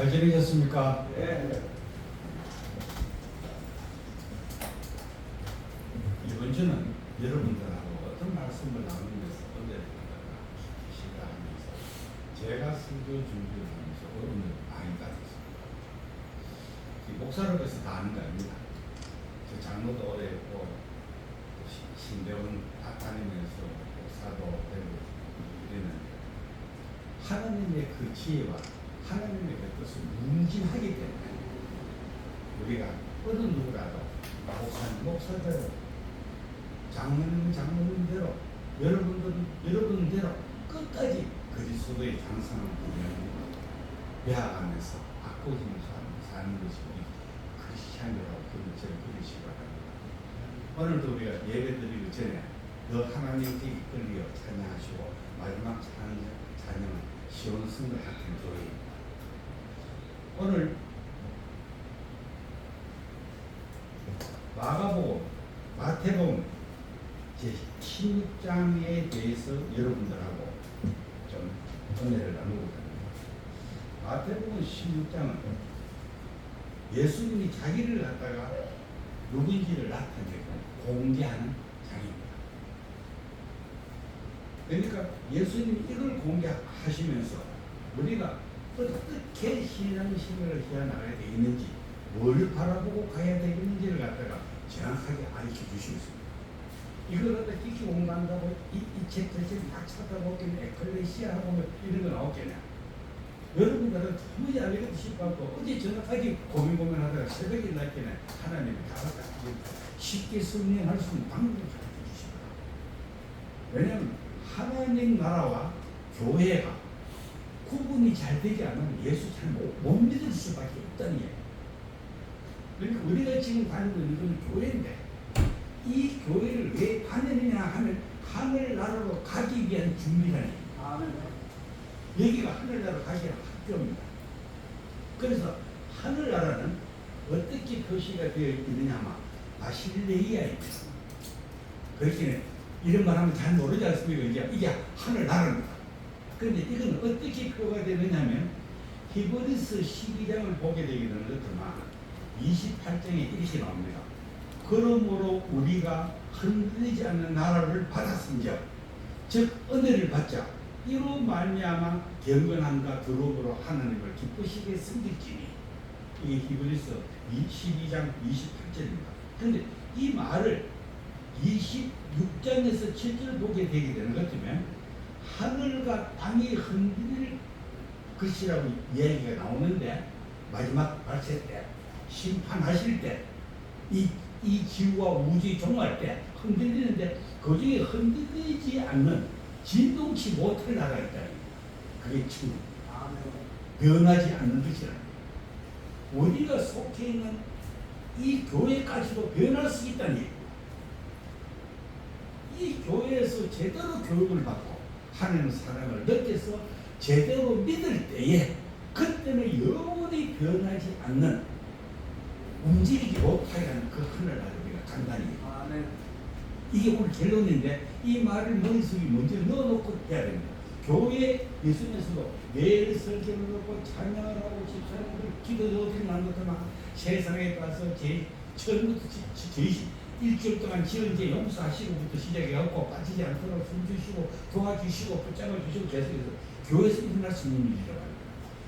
잘 지내셨습니까? 네. 이번 주는 여러분들하고 어떤 말씀을 나누면서 은혜를 받다가 시작하면서 제가 설교 준비를 하면서 어른을 많이 받았습니다. 목사로서 다 아는 거 아닙니다. 저 장로도 오래 했고 신대원 다니면서 목사도 되고 이랬는데 하나님의 그 지혜와 하나님의 그 뜻을 문진하기 때문에 우리가 어느 누구라도 목사님 목사대로 장로님은 장로님대로 여러분들은 여러분대로 끝까지 그리스도의 장성을 보면 배워가면서 바꾸면서 사는 것이 우리 크리스찬이라고 그리시기 바랍니다. 오늘도 우리가 예배드리기 전에 너 하나님께 이끌리어 찬양하시고 마지막 찬양은 시온 승것 같은 교회입니다. 오늘 마가복음, 마태복음 제16장에 대해서 여러분들하고 좀 은혜를 나누고 합니다. 마태복음 16장은 예수님이 자기를 갖다가 누군지를 나타내고 공개하는 장입니다. 그러니까 예수님이 이걸 공개하시면서 우리가 어떻게 신앙생활을 해나가야 되겠는지 뭘 바라보고 가야 되겠는지를 갖다가 정확하게 알려 주시고 있습니다. 이걸 갖다 깊이 공부한다고 이 책 저책 막 찾아보겠냐, 에클레시아 하고 이런 거 나오겠냐. 여러분들은 도무지 알겠다 싶어갖고 어제 저녁까지 고민하다가 새벽에 났겠네. 하나님이 다 갖다 쉽게 설명할 수 있는 방법을 가르쳐 주시더라고요. 왜냐하면 하나님 나라와 교회가 구분이 잘 되지 않으면 예수 잘 못 믿을 수밖에 없다는 얘기예요. 그러니까 우리가 지금 다니고 있는 건 교회인데 이 교회를 왜 다니느냐 하면 하늘나라로 가기 위한 준비라는 얘기예요. 여기가 하늘나라로 가기 위한 학교입니다. 그래서 하늘나라는 어떻게 표시가 되어 있느냐 하면 바실레이아입니다. 그렇게 이런 말 하면 잘 모르지 않습니까? 이게 하늘나라입니다. 그런데 이건 어떻게 표가 되느냐면 히브리서 12장을 보게 되게 되는 것들만 28장에 이렇게 나옵니다. 그러므로 우리가 흔들리지 않는 나라를 받았은즉 즉 은혜를 받자 이로 말미암아 경건함과 드록으로 하나님을 기쁘시게 섬길지니 이게 히브리서 12장 28절입니다. 그런데 이 말을 26장에서 7절 보게 되게 되는 것 같으면 하늘과 땅이 흔들릴 것이라고 이야기가 나오는데 마지막 발세 때 심판하실 때 이 지구와 우주의 종말 때 흔들리는데 그 중에 흔들리지 않는 진동치 못할 나라가 있다는 그게 지금 변하지 않는 것이라는 거예요. 우리가 속해 있는 이 교회까지도 변할 수 있다는 얘기예요. 이 교회에서 제대로 교육을 받고 하나님 사랑을 느껴서 제대로 믿을 때에 그때는 영원히 변하지 않는 움직이지 못하게 하는 그 하늘나라 우리가 간단히 이게 오늘 결론인데 이 말을 머릿속에 먼저 넣어놓고 해야 됩니다. 교회 예수님께서도 매일 설교를 놓고 찬양을 하고 집사람들 기도도 드리고 하는 것들만 세상에 가서 처음부터 일주일 동안 지은제 용서하시고부터 시작해갖고 빠지지 않도록 숨주시고 도와주시고 붙잡아 주시고 계속해서 교회에서 일어날 수 있는 일이라고 합니다.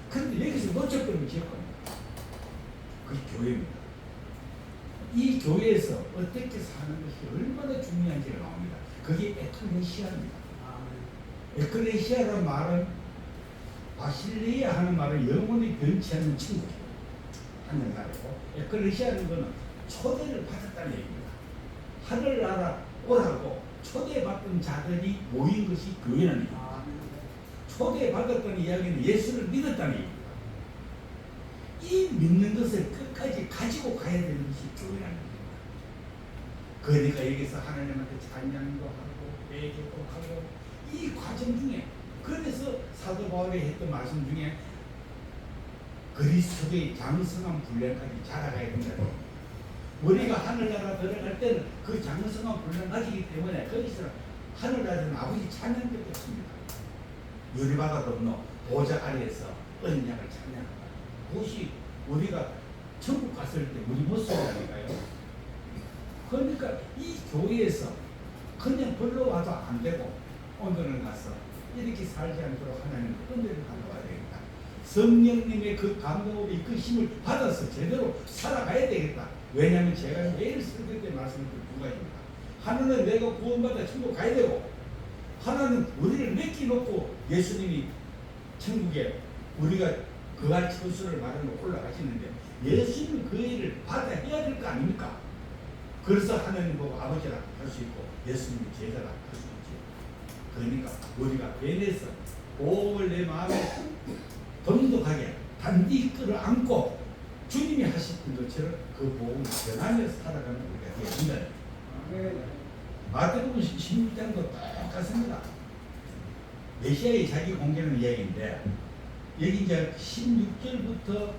그런데 여기서 놓쳐버리면 기억합니다. 그게 교회입니다. 이 교회에서 어떻게 사는 것이 얼마나 중요한지가 나옵니다. 그게 에클레시아입니다. 에클레시아라는 말은 바실레이아 하는 말은 영원히 변치 않는 친구예요. 하늘나라고 에클레시아는 것은 초대를 받았다는 얘기입니다. 하늘나라 오라고 초대받던 자들이 모인 것이 교회라는 얘기입니다. 초대받았다는 이야기는 예수를 믿었다는 얘기입니다. 이 믿는 것을 끝까지 가지고 가야 되는 것이 교회라는 겁니다. 그러니까 여기서 하나님한테 찬양도 하고 예배도 하고 이 과정 중에 그래서 사도 바울이 했던 말씀 중에 그리스도의 장성한 분량까지 자라가야 된다고. 우리가 하늘나라 들어갈 때는 그 장성한 분량 가지기 때문에 거기서 하늘나라는 아버지 찬양밖에 없습니다. 유리바가 없노 보좌 아래에서 언약을 찬양한다. 그것이 우리가 천국 갔을 때 우리 모습이라니까요. 그러니까 이 교회에서 그냥 불러와도 안 되고 오늘은 가서 이렇게 살지 않도록 하나님 은혜를 가져와야 되겠다. 성령님의 그 감동으로 그 힘을 받아서 제대로 살아가야 되겠다. 왜냐하면 제가 매일 설교 때 말씀드린 두 가지입니다. 하나는 내가 구원받아 천국 가야 되고, 하나는 우리를 맡겨놓고 예수님이 천국에 우리가 그할 처수를 마련하고 올라가시는데 예수님은 그 일을 받아야 될 거 아닙니까? 그래서 하나님 보고 아버지라 할 수 있고 예수님이 제자라 할 수 있지. 그러니까 우리가 베내서 복을 내 마음에 돈독하게 단디 끌어안고 주님이 하셨던 것처럼 그 복을 전하면서 살아가는 우리가 되어야 된다. 마태복음 16장도 똑같습니다. 메시아의 자기 공개하는 이야기인데 여기 이제 16절부터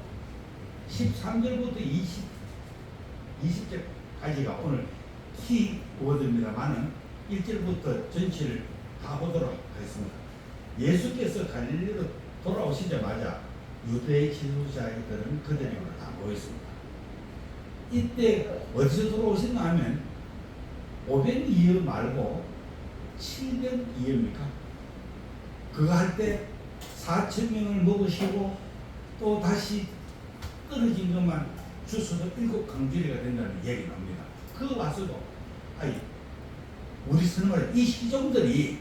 13절부터 20절까지가 오늘 키워드입니다만은 1절부터 전체를 다 보도록 하겠습니다. 예수께서 갈릴리로 돌아오시자마자 유대의 지도자들은 그들에게 다 모였습니다. 이때 어디서 돌아오셨나 하면 500이어 말고 700이어입니까? 그거 할 때 4,000명을 먹으시고 또 다시 떨어진 것만 주소도 7강주리가 된다는 얘기 나옵니다. 그 와서도 우리 선생님 이 시종들이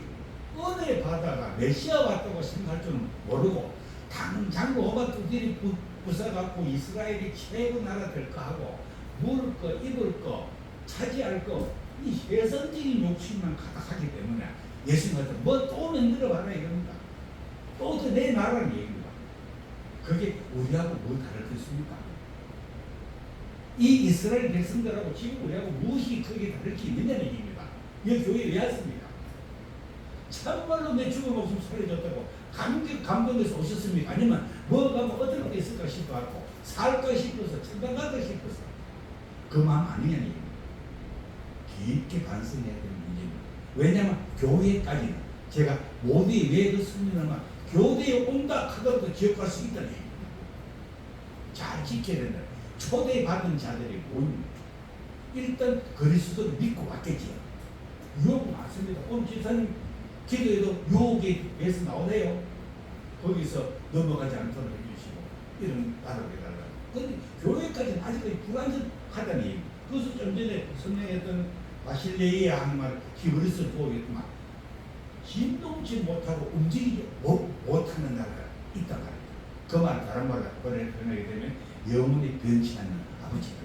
은혜 받아가 메시아 왔다고 생각할 줄은 모르고 당장 로마 두들이 부숴갖고 이스라엘이 최고 나라 될까 하고 먹을 거 입을 거 차지할 거 이 세상적인 욕심만 가득하기 때문에 예수님한테 뭐 또 만들어봐라 이겁니다. 또 내 나라는 얘기입니다. 그게 우리하고 뭐 다를 게 있습니까? 이 이스라엘 백성들하고 지금 우리하고 무엇이 크게 다를 게 있느냐는 얘기입니다. 이 교회에 왜 왔습니까? 참말로 내 죽은 목숨 살려줬다고 감동해서 오셨습니까? 아니면 뭐가 어떨 때 있을까 싶어갖고 살까 싶어서 천당 갈까 싶어서 그 마음 아니냐는 얘기입니다. 깊게 반성해야 되는 문제입니다. 왜냐하면 교회까지는 제가 모두의 왜그 승리는 교대에 온다 하더라도 기억할 수 있다는 얘기입니다. 잘 지켜야 된다. 초대받은 자들이 모입니다. 일단 그리스도를 믿고 왔겠지요. 유혹 많습니다. 오늘 지사님 기도에도 유혹에 대해서 나오네요. 거기서 넘어가지 않도록 해주시고 이런 나라를 해달라고. 그런데 교회까지는 아직까지 불안정하다는 얘기입니다. 그래서 좀 전에 설명했던 바실레이아 하는 말 히브리서 보겠지만 진동치 못하고 움직이지 못하는 나라가 있단 말이에요. 그 말 다른 말로 번역하게 되면 영원히 변치 않는 아버지가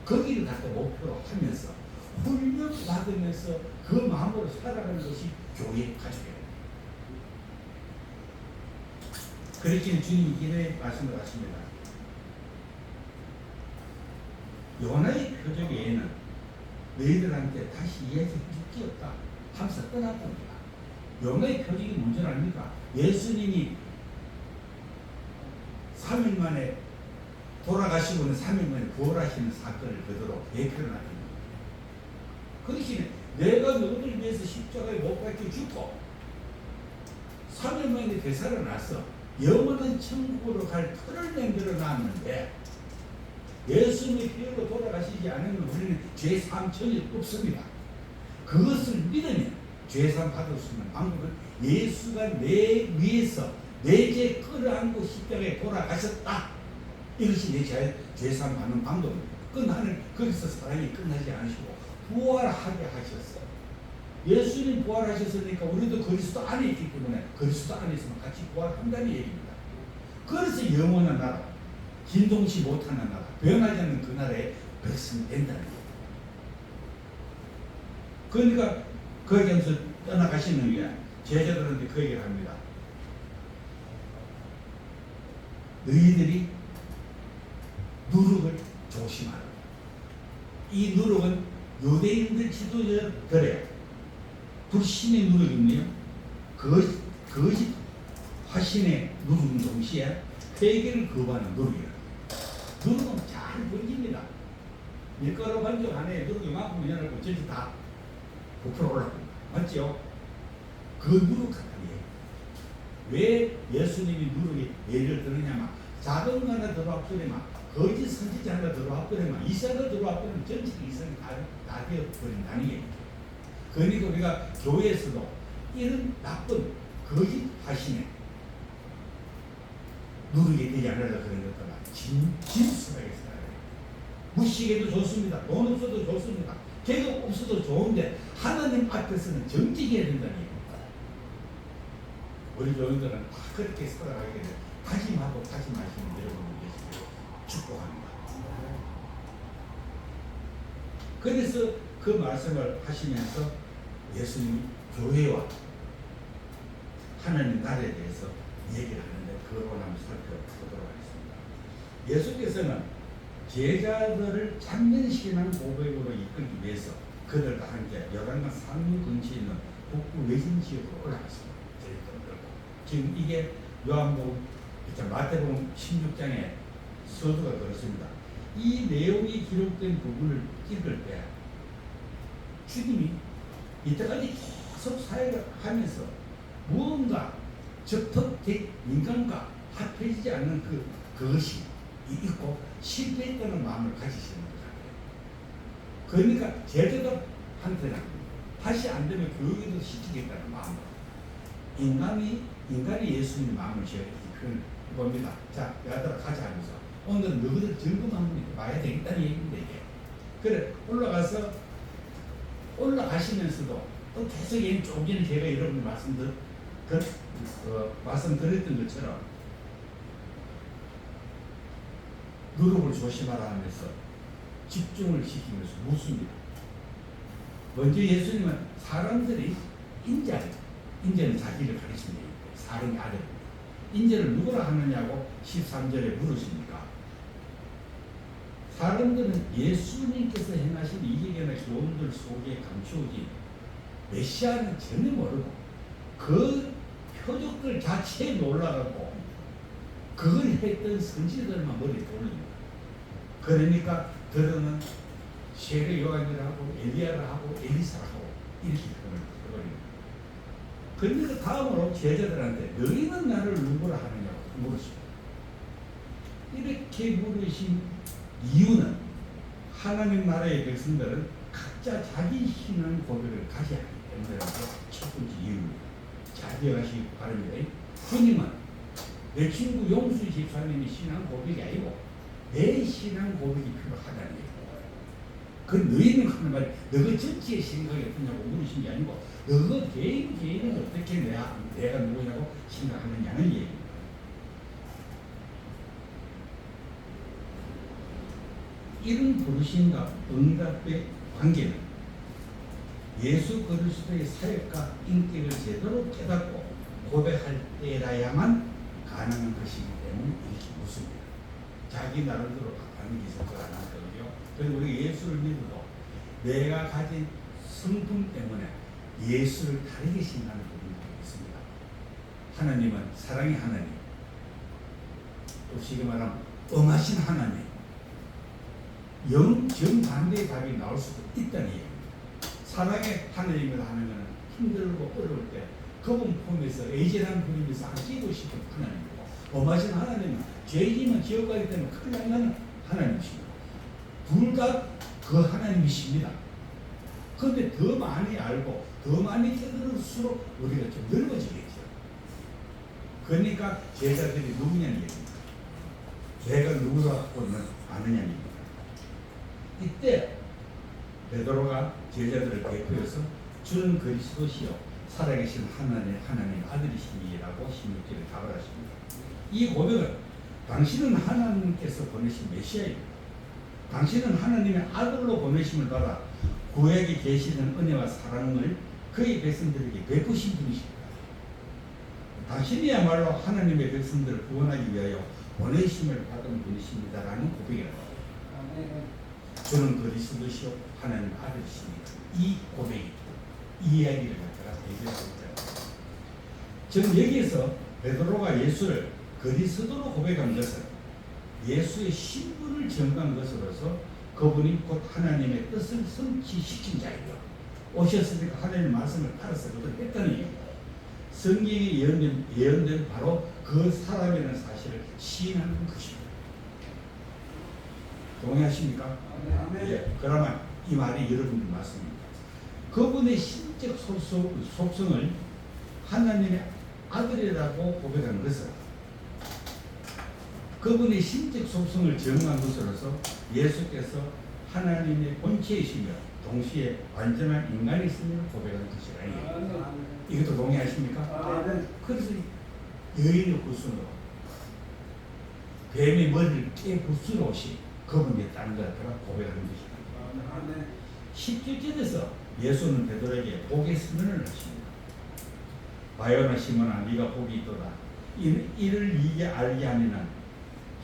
거기를 갖다 목표로 하면서 훈련 받으면서 그 마음으로 살아가는 것이 교회 가족이에요. 그렇기는 주님이 이래 말씀을 하십니다. 요나의 표적 외에는 너희들한테 다시 이야기해 줄 게 없다 하면서 떠났답니다. 요나의 표적이 뭔지 압니까? 예수님이 3일 만에 돌아가시고는 3일 만에 부활하시는 사건을 그대로 예표를 합니다. 그렇게 내가 너희를 위해서 십자가에 못 박혀 죽고 3일 만에 되살아나서 영원한 천국으로 갈 틀을 만들어 놨는데 예수님의 피로 돌아가시지 않으면 우리는 죄사함전이 없습니다. 그것을 믿으면 죄사함 받을 수 있는 방법은 예수가 내 위해서 내 죄 끌어안고 십자가에 돌아가셨다. 이것이 내 죄사함 받는 방법입니다. 나는 거기서 사랑이 끝나지 않으시고 부활하게 하셨어. 예수님 부활하셨으니까 우리도 그리스도 안에 있기 때문에 그리스도 안에 있으면 같이 부활한다는 얘기입니다. 그래서 영원한 나라, 진동치 못하는 나라, 변하지 않는 그 나라의 백성이 된다는 거예요. 그러니까 거기에서 떠나가시는 게 제자들한테 그 얘기를 합니다. 너희들이 누룩을 조심하라. 이 누룩은 유대인들 지도자들의 불신의 누룩이며 거짓 화신의 누룩 동시에 회개를 거부하는 누룩이에요. 누룩은 잘 번집니다. 밀가루 반죽 안에 누룩이 만큼 연하고 전체 다 부풀어 올라갑니다. 맞죠? 그 누룩 같은 게 왜 예수님이 누룩이 예를 들었냐면 작은 거 하나 들어와 버리면 거짓 선지자 하나 들어와 버리면 이사가 들어와 버리면 전체 이사가 다 되어버린다는 얘기죠. 그러니까 우리가 교회에서도 이런 나쁜 거짓 하심에 누르게 되지 않으려 그런 것들은 진실하게 살아야 돼요. 무식해도 좋습니다. 돈 없어도 좋습니다. 계급 없어도 좋은데 하나님 앞에서는 정직해야 된다는 얘기입니다. 우리 교인들은 다 그렇게 살아가게 되면 다짐하고 다짐하시는 여러분을 위해서 축복합니다. 그래서 그 말씀을 하시면서 예수님이 교회와 하나님 나라에 대해서 얘기를 하는데 그걸 한번 살펴보도록 하겠습니다. 예수께서는 제자들을 참전신앙 고백으로 이끌기 위해서 그들과 함께 요단강 산물 근처에 있는 북부 외진 지역으로 올라갔습니다. 지금 이게 요한복음, 마태복음 16장에 서두가 그렇습니다. 이 내용이 기록된 부분을 읽을 때 주님이 이때까지 계속 사역을 하면서 무언가 적극적 인간과 합해지지 않는 그것이 있고 실패했다는 마음을 가지시는 것 같아요. 그러니까 제자들한테는 다시 안 되면 교육에도 시키겠다는 마음으로 인간이 예수님의 마음을 지어야지 그건 봅니다. 자, 얘들아 가자 하면서 오늘은 너희들 점검하면 봐야 되겠다는 얘기인데 이게 그래 올라가시면서도 또 계속 조금 전에 제가 여러분들 말씀드렸던 것처럼 누룩을 조심하라 하면서 집중을 시키면서 묻습니다. 먼저 예수님은 사람들이 인자는 자기를 가리킵니다. 사람의 아들 인자를 누구라 하느냐고 13절에 물으십니까? 사람들은 예수님께서 행하신 이기게나 교훈들 속에 감추어진 메시아는 전혀 모르고 그 표적들 자체에 놀라갖고 그걸 했던 선지자들만 머리에 돌립니다. 그러니까 들어는 세례 요한이라고 엘리야를 하고 엘리사를 하고 이렇게 해버립니다. 그러니까 다음으로 제자들한테 너희는 나를 누구라 하느냐고 물으십니다. 이렇게 물으신 이유는 하나님 나라의 백성들은 각자 자기 신앙 고백을 가져야 하기 때문이라서 첫 번째 이유입니다. 잘 기억하시기 바랍니다. 주님은 내 친구 용수 집사님의 신앙 고백이 아니고 내 신앙 고백이 필요하다는 얘기예요. 그 너희는 하는 말이 너희 전체의 생각이 어떠냐고 물으신 게 아니고 너희 개인은 어떻게 내가 누구냐고 생각하느냐는 얘기입니다. 이런 부르심과 응답의 관계는 예수 그리스도의 사역과 인격을 제대로 깨닫고 고백할 때라야만 가능한 것이기 때문에 이렇게 묻습니다. 자기 나름대로 하는 게 있을 거라 나거든요. 그리고 우리 예수를 믿어도 내가 가진 성품 때문에 예수를 다르게 생각하는 부분이 있습니다. 하나님은 사랑의 하나님, 또 쉽게 말하면 엄하신 하나님, 정반대의 답이 나올 수도 있다는 얘기입니다. 사랑의 하나님을 하면 힘들고 어려울 때 그분 품에서 애절한 분이면서 아끼고 싶은 하나님이고 엄하신 하나님은 죄지면 지옥 가기 때문에 큰일 나는 하나님이십니다. 둘 다 그 하나님이십니다. 그런데 더 많이 알고 더 많이 깨달을수록 우리가 좀 넓어지겠죠. 그러니까 제자들이 누구냐는 얘기입니다. 내가 누구라고는 아느냐는 얘기입니다. 이때 베드로가 제자들을 대표해서 주는 그리스도시요 살아계신 하나님 아들이시니라고 16절에 답을 하십니다. 이 고백은 당신은 하나님께서 보내신 메시아입니다. 당신은 하나님의 아들로 보내심을 받아 구약에 계시는 은혜와 사랑을 그의 백성들에게 베푸신 분이십니다. 당신이야말로 하나님의 백성들을 구원하기 위하여 보내심을 받은 분이십니다라는 고백이라고 합니다. 저는 그리스도시요 하나님 아들이십니다. 이 고백이 이 이야기를 갖다가 얘기하고 있잖아요. 저는 여기에서 베드로가 예수를 그리스도로 고백한 것은 예수의 신분을 증거한 것으로서 그분이 곧 하나님의 뜻을 성취시킨 자이고 오셨으니까 하나님의 말씀을 따라서 그들 했다는 얘기입니다. 성경에 예언된 바로 그 사람이라는 사실을 시인하는 것입니다. 동의하십니까? 예, 그러면 이 말이 여러분들 맞습니다. 그분의 신적 속성을 하나님의 아들이라고 고백하는 것은 그분의 신적 속성을 정한 것으로서 예수께서 하나님의 본체이시며 동시에 완전한 인간이심을 고백하는 것이라. 이것도 동의하십니까? 그래서 여인의 구순으로 뱀의 머리를 깨부수러 오시 그분의 딴 것들을 고백하는 것입니다. 10절에서 예수는 베드로에게 복의 선언을 하십니다. 바요나 시몬아 네가 복이 있도다. 이를 네게 알게 하니는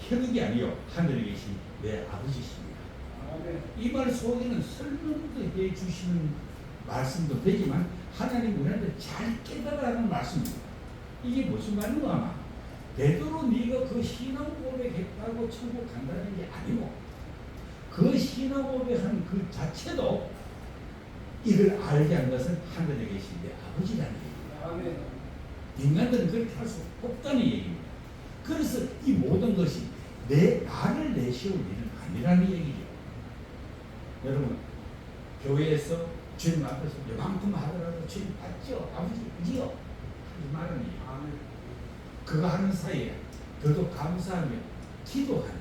혈육이 아니요 하늘에 계신 내 아버지십니다. 이 말 속에는 설명도 해주시는 말씀도 되지만 하나님 우리한테 잘 깨달으라는 말씀입니다. 이게 무슨 말인가 하면 베드로 네가 그 신앙 고백했다고 천국 간다는 게 아니고 그 신앙 고백한 그 자체도 이걸 알게 한 것은 하늘에 계신 내 아버지라는 얘기입니다. 인간들은 그렇게 할 수 없다는 얘기입니다. 그래서 이 모든 것이 나를 내세울 일은 아니라는 얘기죠. 여러분 교회에서 주님 앞에서 요만큼 하더라도 주님 받죠? 아버지 그지요? 하지 말은 얘기예요. 그거 하는 사이에 저도 감사하며 기도하며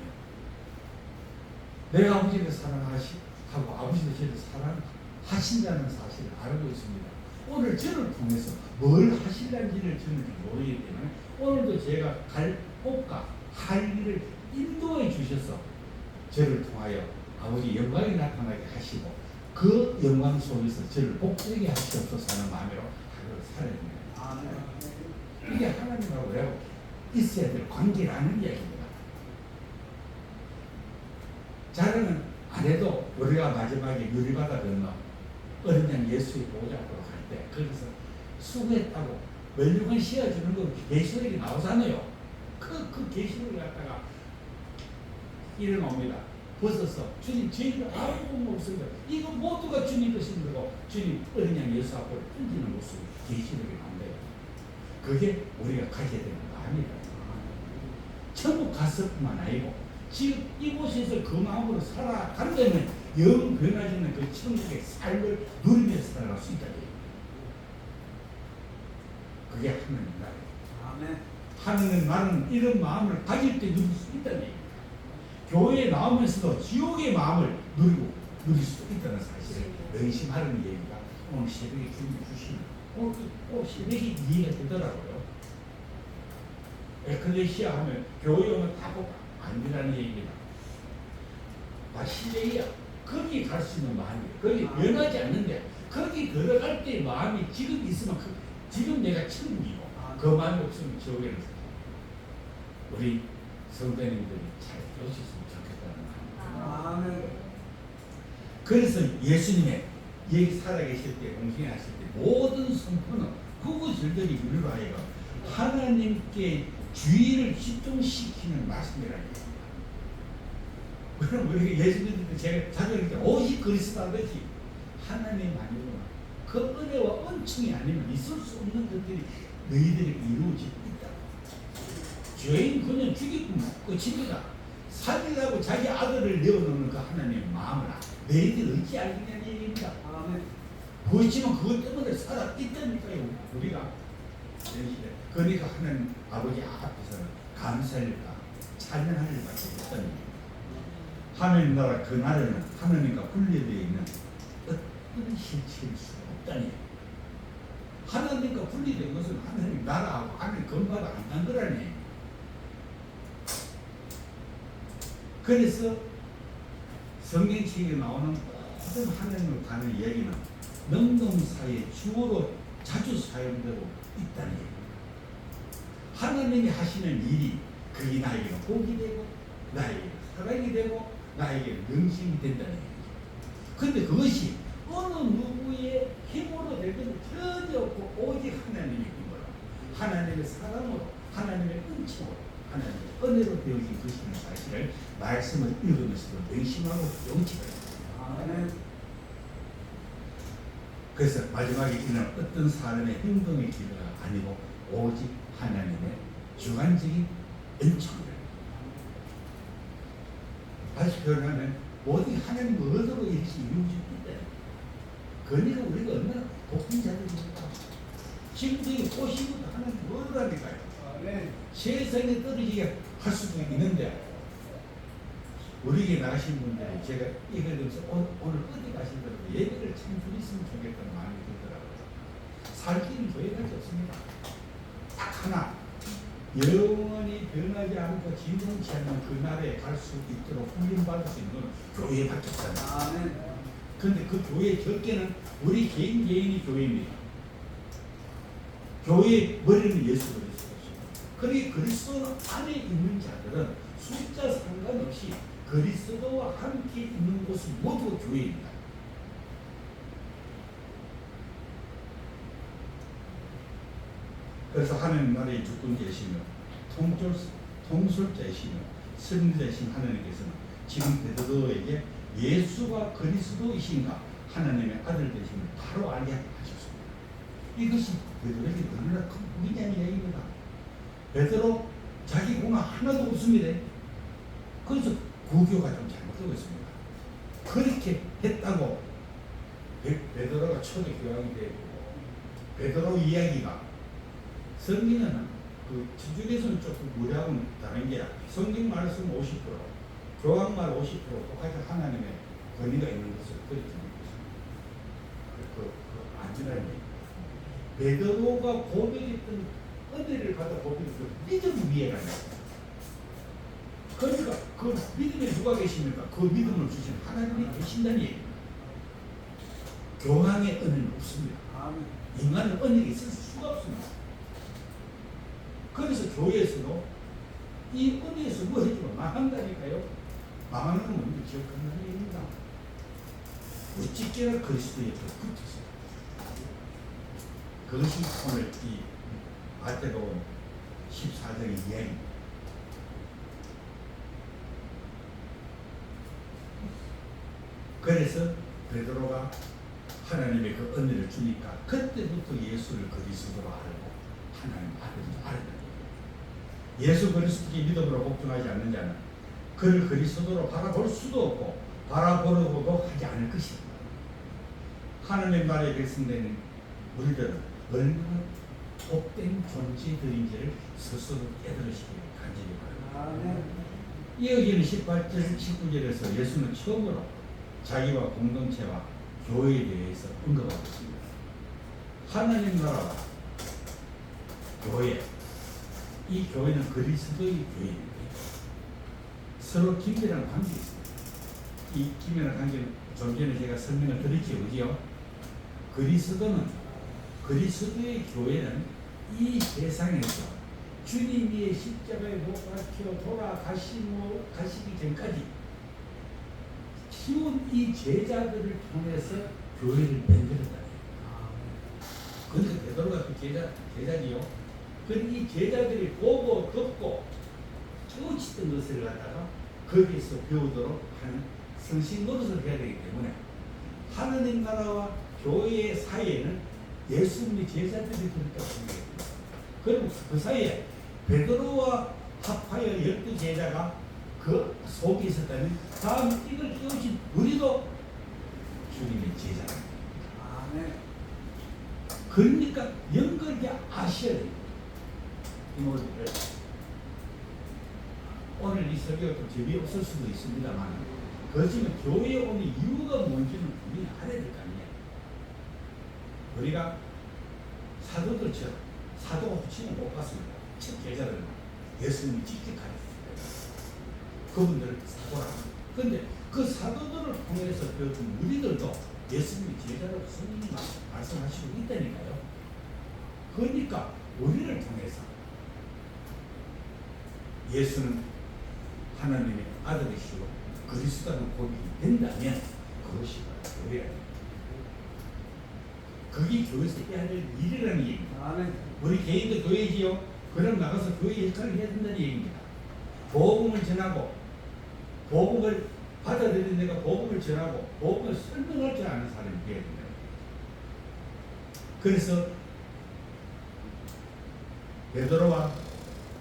내가 아버지를 사랑하고 아버지도 저를 사랑하신다는 사실을 알고 있습니다. 오늘 저를 통해서 뭘 하실는지를 저는 모르기 때문에 오늘도 제가 갈 곳과 할 일을 인도해 주셔서 저를 통하여 아버지 영광이 나타나게 하시고 그 영광 속에서 저를 복되게 하시옵소서 하는 마음으로 하루를 살아야 됩니다. 이게 하나님하고 우리하고 있어야 될 관계라는 이야기입니다. 자랑은 안 해도 우리가 마지막에 유리바다 건너 어린 양 예수의 보호자 앞으로 갈 때 거기서 수고했다고 멸류관 씌워주는 거 계시록이 나오잖아요. 그 계시록을 갖다가 일어납니다. 벗어서 주님 저희들 아무것도 없습니다. 이거 모두가 주님 것인 거고 주님 어린 양 예수 앞으로 던지는 모습이 계시록이 나온대요. 그게 우리가 가져야 되는 마음이다. 천국 갔을뿐만 아니고 지금 이곳에서 그 마음으로 살아간다면 영 변하지 않는 그 천국의 삶을 누리면서 살아갈 수 있다. 그게 하나님 나라예요. 하나님 나라는 이런 마음을 가질 때 누릴 수 있다는 얘기입니다. 교회에 나오면서도 지옥의 마음을 누릴 수 있다는 사실을 명심하는 얘기가 오늘 새벽에 주님 주시는 오늘 꼭 새벽에 이해가 되더라고요. 에클레시아 하면 교회 오면 다 꼭 아니라는 얘기입니다. 마실레이야 거기 갈 수 있는 마음이에요. 거기 변하지 않는데 거기 들어갈 때의 마음이 지금 있으면 지금 내가 천국이고 그 마음이 없으면 지옥에는 우리 성도님들이 잘 배우셨으면 좋겠다는 마음. 그래서 예수님의 여기 살아계실 때 공생하실 때 모든 선포는 구구절절히 우리로 하여금 하나님께 주의를 집중시키는 말씀이라는 겁니다. 그럼 우리가 예수님한테 제가 자주 이렇게 오직 그리스도 하듯이 하나님만이구나. 그 은혜와 은총이 아니면 있을 수 없는 것들이 너희들에게 이루어지고 있다. 죄인 그냥 죽이고 끝입니다. 살리려고 자기 아들을 내어놓는 그 하나님의 마음을 너희들 어찌 알겠냐는 얘기입니다. 그렇지만 그것 때문에 살아있다니까요. 우리가 그러니까 하나님 아버지 앞에서는 감사일까 찬양할 일밖에 없다는 얘기입니다. 하나님 나라 그 나라는 하나님과 분리되어 있는 어떤 실체일 수가 없다니. 하나님과 분리된 것은 하나님 나라하고 하나님 건바가 안 간 거라니. 그래서 성경책에 나오는 모든 하나님을 가는 이야기는 능동사의 주어로 자주 사용되고 있다는 얘기입니다. 하나님이 하시는 일이 그게 나에게는 복이 되고 나에게 사랑이 되고 나에게 명심이 된다는 얘기죠. 그런데 그것이 어느 누구의 힘으로 될 것은 전혀 없고 오직 하나님의 힘으로 하나님의 사랑으로 하나님의 은총으로 하나님의 은혜로 되어진 것이라는 사실을 말씀을 읽으면서도 명심하고 영치가 됩니다. 그래서 마지막에 이는 어떤 사람의 행동의 기도가 아니고 오직 하나님의 주관적인 은총을. 다시 표현하면 모든 하나님 의도로 이렇게 이루어졌기 때문에 그러니까 우리가 얼마나 복된 자들입니까? 지금 이 오시고도 하나님 의도라니까요. 세상에 떨어지게 할 수도 있는데 우리에게 나가신 분들이 제가 이걸 들으면서 오늘 어디 가시더라도 예배를 참 드렸으면 좋겠다는 마음이 들더라고요. 살기는 교회밖에 없습니다. 딱 하나, 영원히 변하지 않고 진동치 않는 그 나라에 갈 수 있도록 훈련받을 수 있는 건 교회밖에 없잖아요. 그런데 그 교회의 적게는 우리 개인이 교회입니다. 교회의 머리는 예수 그리스도입니다. 그러니 그리스도 안에 있는 자들은 숫자 상관없이 그리스도와 함께 있는 곳은 모두 교회입니다. 그래서 하나님 나라의 주권자이시며 통솔자이시며 승리자이신 하나님께서는 지금 베드로에게 예수가 그리스도이신가 하나님의 아들 되심을 바로 알게 하셨습니다. 이것이 베드로에게 얼마나 큰 복이냐는 얘기입니다. 베드로 자기 공화 하나도 없습니다. 그래서 구교가 좀 잘못되고 있습니다. 그렇게 했다고 베드로가 초대 교황이 되고 베드로 이야기가 성경에는 그 지중에서는 조금 무례하고는 다른 게 성경 말씀 50% 교황 말 50% 똑같이 하나님의 권위가 있는 것을 그렇게 믿습니다. 안전한 얘기. 베드로가 고백했던 은혜를 받아 고백했던 믿음 위에가 있습니다. 그러니까 그 믿음에 누가 계십니까? 그 믿음을 주신 하나님이 계신다는 얘기입니다. 교황의 은혜는 없습니다. 인간은 은혜가 있을 수가 없습니다. 그래서 교회에서도 이 은혜에서 뭐 해주면 망한다니까요. 망하는 건 뭔지 기억한다는 얘기입니다. 어찌게나 그리스도 옆에 붙었어요. 그것이 오늘 이 마태복음 14장의 이야기입니다. 그래서 베드로가 하나님의 그 은혜를 주니까 그때부터 예수를 그리스도로 알고 하나님 아들을 알았다. 예수 그리스도의 믿음으로 복종하지 않는 자는 그를 그리스도로 바라볼 수도 없고 바라보려고도 하지 않을 것입니다. 하나님 나라에 백성되는 우리들은 얼마나 복된 존재들인지를 스스로 깨달으시기를 간절히 바랍니다. 여기는 18절, 19절에서 예수는 처음으로 자기와 공동체와 교회에 대해서 언급하고 있습니다. 하나님 나라와 교회, 이 교회는 그리스도의 교회입니다. 서로 긴밀한 관계가 있습니다. 이 긴밀한 관계는 좀 전에 제가 설명을 드렸죠, 그지요? 그리스도의 교회는 이 세상에서 주님이 십자가에 못 박혀 돌아가시기 전까지 키운 이 제자들을 통해서 교회를 만들었다. 그러니까 베드로가 그 제자지요. 그러니까 이 제자들이 보고 듣고 깨우치던 것을 갖다가 거기서 배우도록 하는 성신 노릇을 해야 되기 때문에 하나님 나라와 교회의 사이에는 예수님의 제자들이 들었다고 생각합니다. 그리고 그 사이에 베드로와 합하여 12제자가 그 속에 있었다면 다음 이걸 깨우친 우리도 주님의 제자입니다. 그러니까 연결이 아셔야 됩니다. 오늘 이 설교가 좀 재미없을 수도 있습니다만 그렇지만 교회에 오는 이유가 뭔지는 우리는 알아야 될 거 아니에요. 우리가 사도들처럼 사도가 후치면 못 봤습니다. 첫 제자들은 예수님이 직접 가르쳤어요. 그분들을 사도라 합니다. 그런데 그 사도들을 통해서 배웠던 우리들도 예수님이 제자로 성령이 말씀하시고 있다니까요. 그러니까 우리를 통해서 예수는 하나님의 아들이시고 그리스도라는 고백이 된다면 그것이 바로 교회가 됩니다. 그게 교회에서 해야 될 일이라는 얘기입니다. 우리 개인도 교회지요. 그럼 나가서 교회 역할을 해야 된다는 얘기입니다. 복음을 전하고 복음을 받아들인 내가 복음을 전하고 복음을 설명할 줄 아는 사람이 되어야 된다. 그래서 베드로와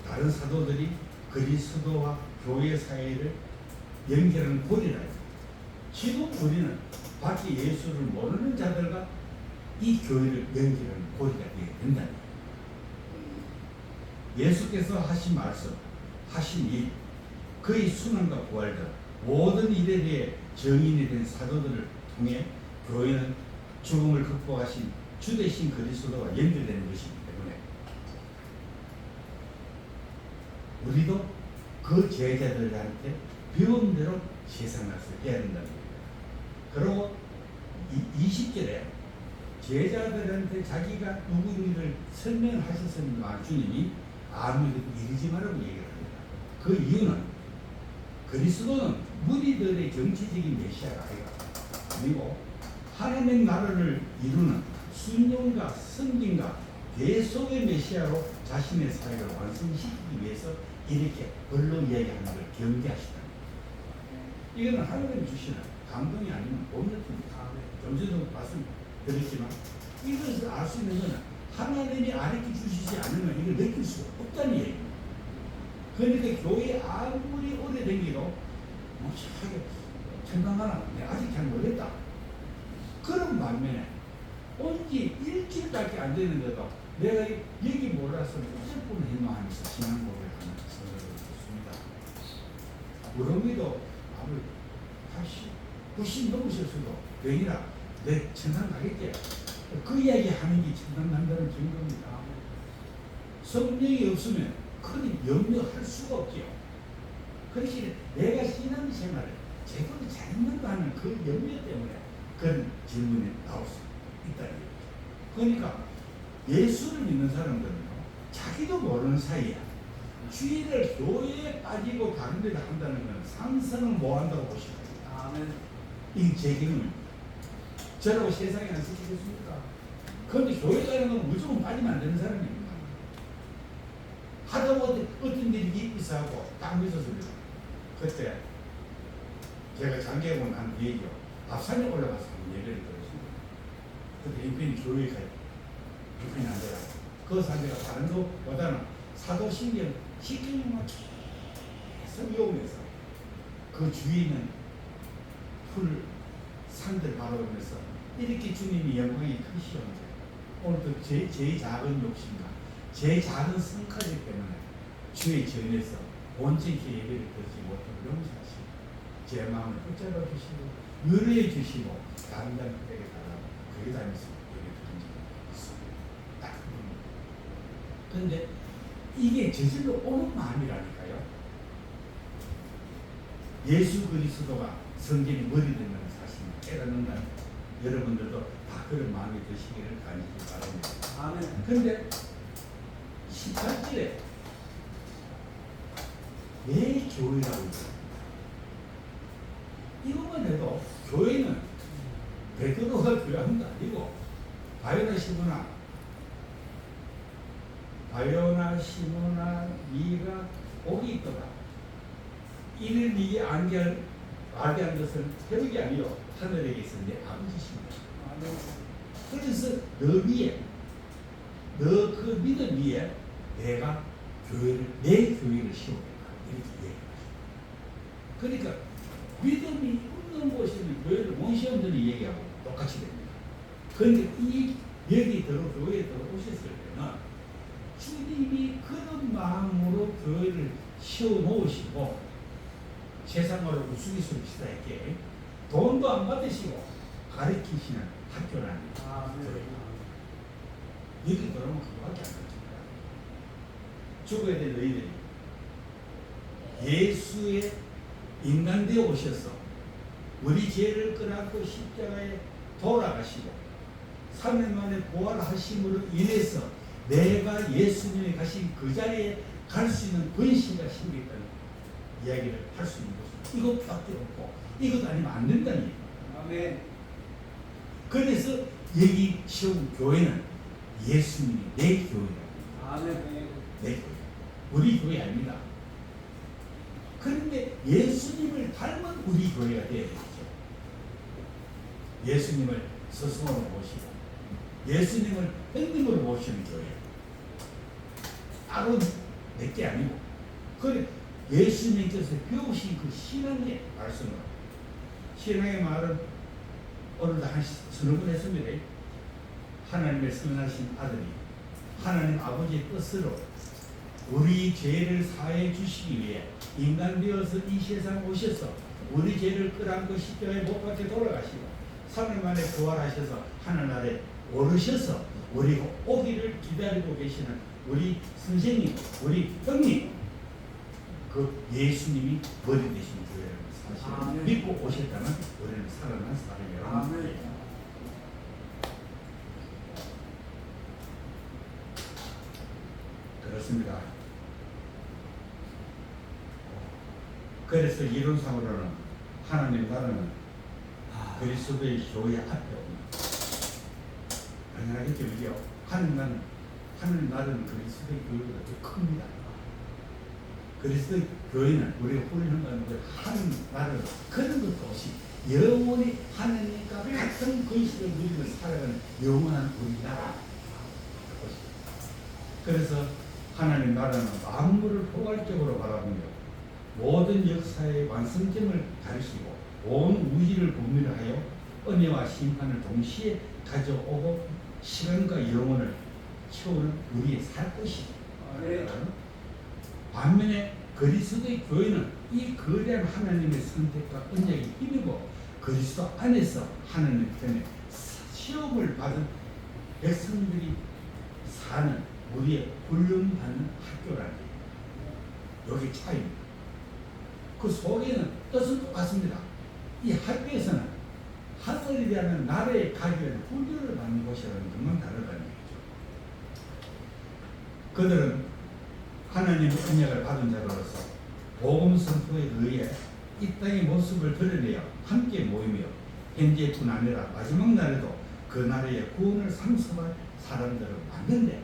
다른 사도들이 그리스도와 교회 사이를 연결하는 고리라. 지금 우리는 밖에 예수를 모르는 자들과 이 교회를 연결하는 고리가 되게 된다는 거예요. 예수께서 하신 말씀, 하신 일, 그의 순환과 부활과 모든 일에 대해 정인이 된 사도들을 통해 교회는 죽음을 극복하신 주 되신 그리스도와 연결되는 것이기 때문에 우리도 그 제자들한테 배운 대로 세상에서 해야 된다는 거예요. 그리고 20절에 제자들한테 자기가 누구인지를 설명하셨으면 주님이 아무래도 이르지 말라고 얘기를 합니다. 그 이유는 그리스도는 무리들의 정치적인 메시아가 아니고 하나님의 나라를 이루는 순종과 성김과 계속의 메시아로 자신의 사역을 완성시키기 위해서 이렇게 별로 이야기하는 걸 경계하시다. 이거는 하나님이 주시는 감동이 아니면 법률입니다. 좀 전에도 말씀드렸지만 이것을 알 수 있는 것은 하나님이 가르쳐 주시지 않으면 이걸 느낄 수가 없다는 얘기입니다. 그러니까 교회 아무리 오래된 게도 무식하게 천당하나 내가 아직 잘 모르겠다. 그런 반면에 온지 일주일밖에 안 되는데도 내가 여기 몰라서 어쩔 뻔했노 하면서 신앙 고백을 하는 성도를 있습니다. 우리도 아무리 80, 90 넘으셨어도 왜니라 내 천당 가겠지. 그 이야기 하는 게 천당 간다는 증거입니다. 성령이 없으면 그건 염려할 수가 없죠. 그렇지 내가 신앙생활을 제대로 잘했는가 하는 그 염려 때문에 그런 질문이 나올 수 있다는 얘기죠. 그러니까 예수를 믿는 사람들은요, 자기도 모르는 사이에 주일을 교회에 빠지고 다른 데를 한다는 건 상상을 못 한다고 보시면 됩니다. 아멘. 이게 제 경험입니다. 저라고 세상에 안 쓰시겠습니까? 그런데 교회 가는 건 무조건 빠지면 안 되는 사람입니다. 하다못해 어떤 일이 있어하고 딱 믿었습니다. 그때 제가 장계하고 난 뒤에요. 앞산에 올라가서 예배를 들었습니다. 그때 인편이 교회에 가요. 인편이 안 되라. 그 산대가 다른 것보다는 사도신경, 신경만 계속 이용해서 그 주위에 있는 풀, 산들 바라보면서 이렇게 주님이 영광이 크시오는데 오늘도 제 작은 욕심과 제 작은 성까지 때문에 주의 전에서 온전히 예배를 드리지 못하고 용서하시고 제 마음을 붙잡아 주시고 위로해 주시고 다른 자들에게 달라고 그렇게 다니면서 예배 드린 적이 있습니다. 딱 그겁니다. 그런데 이게 저절로 오는 마음이라니까요. 예수 그리스도가 성경의 머리 된다는 사실을 깨닫는다는 여러분들도 다 그런 마음이 드시기를 간절히 바랍니다. 아멘. 그런데 18절에 내 교회라고 있어요. 이것만 해도 교회는 베드로가 교회하는 게 아니고 바요나 시모나 니가 옥이 있더라. 이를 니게 알게 한 것은 해력이 아니요 하늘에 계신 내 아버지십니다. 그래서 너 위에 너 그 믿음 위에 내가 내 교회를 세우겠다 이렇게 얘기합니다. 그러니까 믿음이 없는 곳에는 교회를 못 세운다는 얘기하고 똑같이 됩니다. 그런데 여기 교회에 들어오셨을 때는 주님이 그런 마음으로 교회를 세워놓으시고 세상으로 우스갯소리시다 했게 돈도 안 받으시고 가르치시는 학교라는 여기 들어오면 그거밖에 안 됩니다. 죽어야 될 너희들이 예수의 인간 되어 오셔서 우리 죄를 끌어안고 십자가에 돌아가시고 3일 만에 부활하심으로 인해서 내가 예수님이 가신 그 자리에 갈 수 있는 권세가 생겼다는 이야기를 할 수 있는 것은 이것밖에 없고 이것 아니면 안 된다는 얘기입니다. 아멘. 그래서 여기 세운 교회는 예수님이 내 교회라고. 아멘. 내 교회. 우리 교회 아닙니다. 그런데 예수님을 닮은 우리 교회가 되어야 되죠. 예수님을 스승으로 모시고 예수님을 형님으로 모시는 교회. 따로 내게 아니고. 그래 예수님께서 배우신 그 신앙의 말씀으로. 신앙의 말은 오늘도 한 서너 번 했습니다. 하나님의 선하신 아들이 하나님 아버지의 뜻으로 우리 죄를 사해 주시기 위해 인간 되어서 이 세상 오셔서 우리 죄를 끌어안고 십자가에 못 박혀 돌아가시고 3일 만에 부활하셔서 하늘나라에 오르셔서 우리 오기를 기다리고 계시는 우리 선생님, 우리 형님, 그 예수님이 머리 되신 교회라는 사실을 믿고 오셨다면 우리는 살아난 사람이라는 거예요. 그렇습니다. 그래서 이론상으로는 하나님 나라는 그리스도의 교회 앞에 옵니다. 당연하겠죠, 그죠? 하나님 나라는 그리스도의 교회보다 더 큽니다. 그리스도의 교회는 우리가 훈련받는 하나님 나라는 그런 것도 없이 영원히 하나님과 같은 근식을 누리며 살아가는 영원한 우리 나라. 그래서 하나님 나라는 만물을 포괄적으로 바라보며 모든 역사의 완성점을 가리키고 온 우주를 분별하여 은혜와 심판을 동시에 가져오고 시간과 영혼을 채우는 우리의 살 것이다. 반면에 그리스도의 교회는 이 거대한 하나님의 선택과 언약에 힘입어 그리스도 안에서 하나님 편에 시험을 받은 백성들이 사는 우리의 훈련받는 학교라는 거예요. 여기 차이입니다. 그 속에는 뜻은 똑같습니다. 이 학교에서는 하늘이라는 나라에 가기 위한 훈련을 받는 곳이라는 것만 다르다는 얘기죠. 그들은 하나님의 언약을 받은 자로서 복음 선포에 의해 이 땅의 모습을 드러내어 함께 모이며 현재뿐 아니라 마지막 날에도 그 나라의 구원을 상속할 사람들을 만든데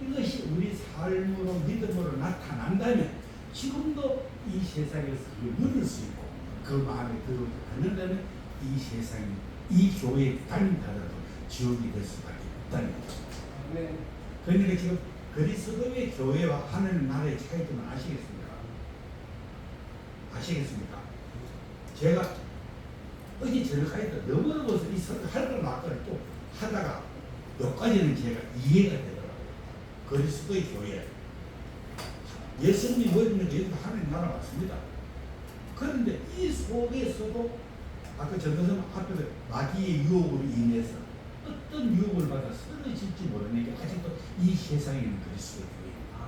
이것이 우리 삶으로 믿음으로 나타난다면 지금도 이 세상에서 그걸 누릴 수 있고 그 마음에 들어오지 않는다면 이 세상이 이 교회에 다닌다라도 지옥이 될 수밖에 없다는 거죠. 네. 그러니까 지금 그리스도의 교회와 하나님 나라의 차이점을 아시겠습니까? 아시겠습니까? 제가 어제 저녁까지 너무너무 이 설교 할 걸 말걸 또 하다가 여기까지는 제가 이해가 되더라고요. 그리스도의 교회. 예수님이 머리는 여기도 하나님 나라 맞습니다. 그런데 이 속에서도 아까 전도선 앞에서 마귀의 유혹으로 인해서 어떤 유혹을 받아 쓰러질지 모르니까 아직도 이 세상에 있는 그리스도의 교회입니다.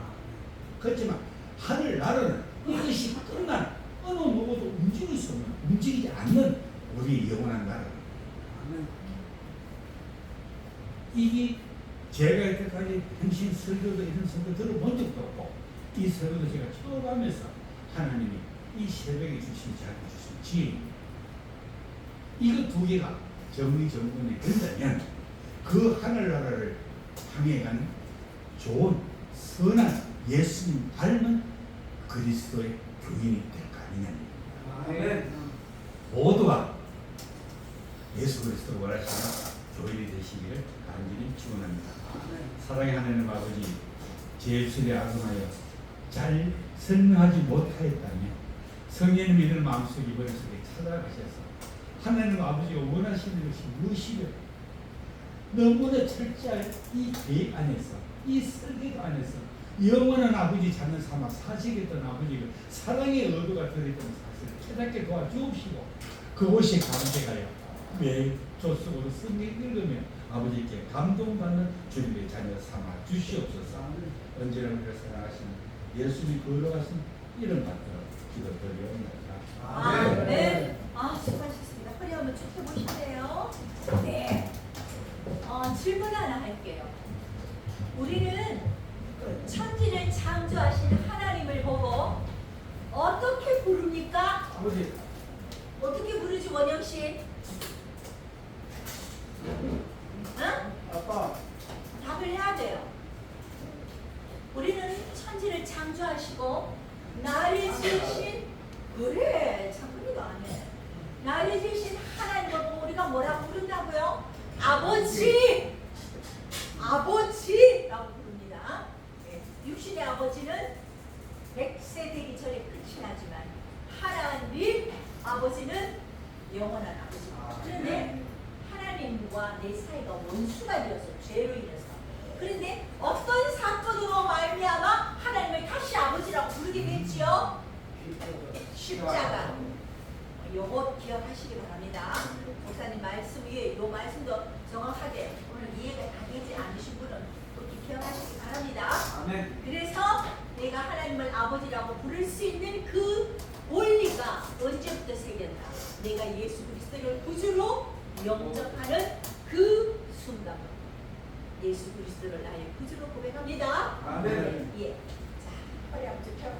그렇지만 하늘 나라는 이것이 끝난 어느 누구도 움직일 수 없는 움직이지 않는 우리의 영원한 나라입니다. 이게 제가 이때까지 평신 설교도 이런 설교 들어본 적도 없고 이 설교도 제가 처음 하면서 하나님이 이 새벽에 주신 저한테 주신 지혜입니다. 이거 두 개가 정리정돈이 된다면 그 하늘나라를 향해 가는 좋은 선한 예수님 닮은 그리스도의 교인이 될 거 아니냐는 모두가 예수 그리스도를 원하시는 교인이 되시기를 간절히 축원합니다. 사랑의 하나님 아버지, 제 입술에 악음하여 잘 설명하지 못하였다며 성령님 이들 마음속 머릿속에 찾아가셔서 하나님 아버지가 원하시는 것이 무엇이며 너무나 철저한 이 계획 안에서 이 설계도 안에서 영원한 아버지 찾는 삼아 사시겠던 아버지가 사랑의 의도가 들어있던 사실을 깨닫게 도와주옵시고 그곳이 감개가요 매 조속으로 성경 읽으며 아버지께 감동받는 주님의 자녀 삼아 주시옵소서. 언제나 우리를 사랑하시는 예수님 걸어가신 이름 받들어 기도드리옵나이다. 아멘. 수고하셨습니다. 허리 한번 쭉 펴보실래요? 네. 질문 하나 할게요. 우리는 천지를 창조하신 하나님을 보고 어떻게 부릅니까? 아버지. 어떻게 부르지, 원영 씨? 응? 아빠. 답을 해야 돼요. 우리는 천지를 창조하시고 나를 지으신 그래 장군이도 안 해. 나를 지으신 하나님을 보고 우리가 뭐라고 부른다고요? 아버지! 아버지라고 부릅니다. 예, 육신의 아버지는 100세 되기 전에 끝이 나지만 하나님 아버지는 영원한 아버지입니다. 그런데 하나님과 내 사이가 원수가 되어서 죄로 인해서, 그런데 어떤 사건으로 말미암아 하나님을 다시 아버지라고 부르게 됐지요? 십자가. 요거 기억하시기 바랍니다. 목사님 말씀 위에 요 말씀도 정확하게 오늘 이해가 다 되지 않으신 분은 꼭 기억하시기 바랍니다. 아멘. 그래서 내가 하나님을 아버지라고 부를 수 있는 그 원리가 언제부터 생겼나? 내가 예수 그리스도를 구주로 영접하는 그 순간부터 예수 그리스도를 나의 구주로 고백합니다. 아멘. 예. 자, 허리 한번 좀 펴.